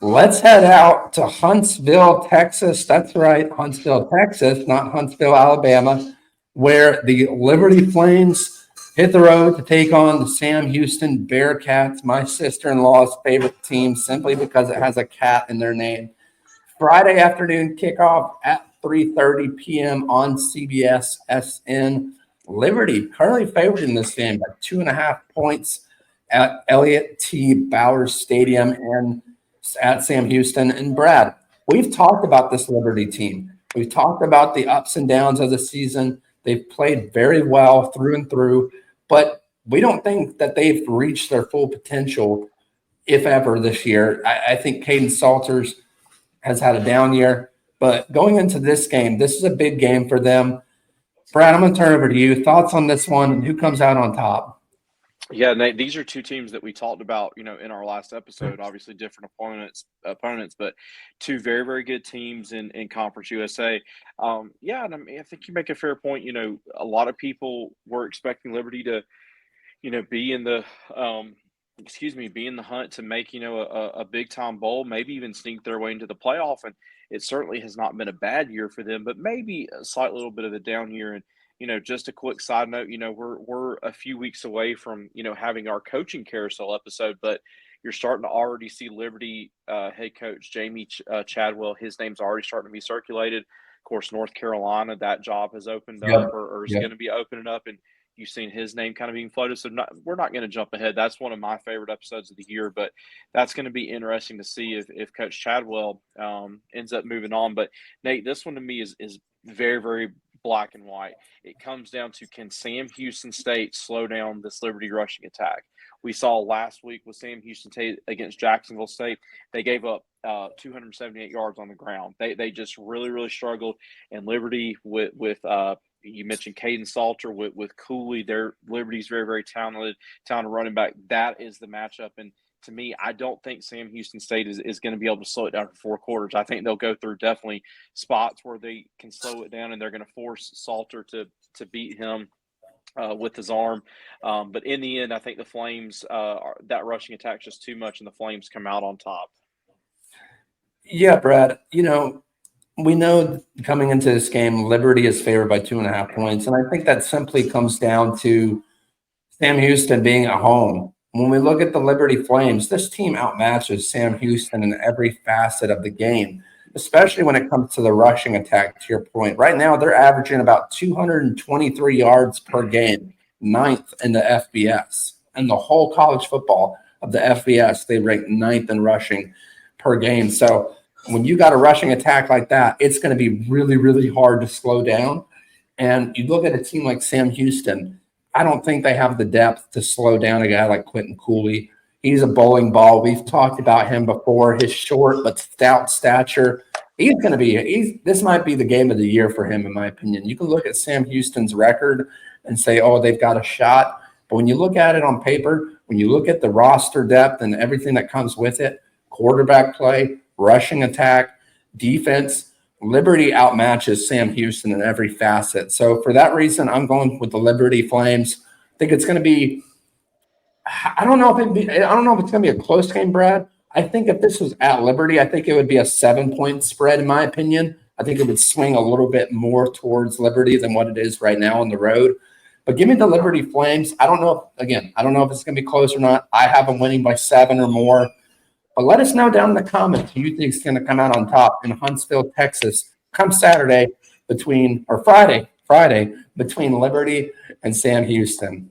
Let's head out to Huntsville, Texas. That's right, Huntsville, Texas, not Huntsville, Alabama, where the Liberty Flames hit the road to take on the Sam Houston Bearcats, my sister in law's favorite team, simply because it has a cat in their name. Friday afternoon kickoff at 3:30 p.m. on CBS SN. Liberty currently favored in this game by 2.5 points at Elliott T. Bowers Stadium and at Sam Houston. And Brad, we've talked about this Liberty team. We've talked about the ups and downs of the season. They've played very well through and through, but we don't think that they've reached their full potential, if ever, this year. I think Caden Salters has had a down year, but going into this game, this is a big game for them. Brad, I'm going to turn it over to you. Thoughts on this one and who comes out on top? Yeah, Nate, these are two teams that we talked about, in our last episode. Obviously, different opponents, but two very, very good teams in Conference USA. Yeah, and I think you make a fair point. A lot of people were expecting Liberty to, be in the, be in the hunt to make, a big time bowl, maybe even sneak their way into the playoff. And it certainly has not been a bad year for them, but maybe a slight little bit of a down year. And just a quick side note, we're a few weeks away from, having our coaching carousel episode, but you're starting to already see Liberty head coach Jamie Chadwell. His name's already starting to be circulated. Of course, North Carolina, that job has opened up Yep. or is Yep. going to be opening up, and you've seen his name kind of being floated. So we're not going to jump ahead. That's one of my favorite episodes of the year, but that's going to be interesting to see if Coach Chadwell ends up moving on. But Nate, this one to me is very, very black and white. It comes down to, can Sam Houston State slow down this Liberty rushing attack? We saw last week with Sam Houston State against Jacksonville State, they gave up 278 yards on the ground. They just really, really struggled. And Liberty with you mentioned Caden Salter with Cooley. Liberty's very, very talented running back. That is the matchup. And to me, I don't think Sam Houston State is going to be able to slow it down for 4 quarters. I think they'll go through definitely spots where they can slow it down, and they're going to force Salter to beat him with his arm. But in the end, I think the Flames, that rushing attack is just too much, and the Flames come out on top. Yeah, Brad, we know coming into this game, Liberty is favored by 2.5 points. And I think that simply comes down to Sam Houston being at home. When we look at the Liberty Flames, this team outmatches Sam Houston in every facet of the game, especially when it comes to the rushing attack, to your point. Right now, they're averaging about 223 yards per game, ninth in the FBS. And the whole college football of the FBS, they rank ninth in rushing per game. So when you got a rushing attack like that, it's going to be really, really hard to slow down. And you look at a team like Sam Houston, I don't think they have the depth to slow down a guy like Quentin Cooley. He's a bowling ball. We've talked about him before, his short but stout stature. This might be the game of the year for him, in my opinion. You can look at Sam Houston's record and say, oh, they've got a shot. But when you look at it on paper, when you look at the roster depth and everything that comes with it, quarterback play, rushing attack, defense, Liberty outmatches Sam Houston in every facet. So for that reason, I'm going with the Liberty Flames. I think it's going to be I don't know if it's going to be a close game, Brad. I think if this was at Liberty, I think it would be a 7-point spread, in my opinion. I think it would swing a little bit more towards Liberty than what it is right now on the road. But give me the Liberty Flames. I don't know if it's going to be close or not. I have them winning by 7 or more. But let us know down in the comments who you think is going to come out on top in Huntsville, Texas, come Friday between Liberty and Sam Houston.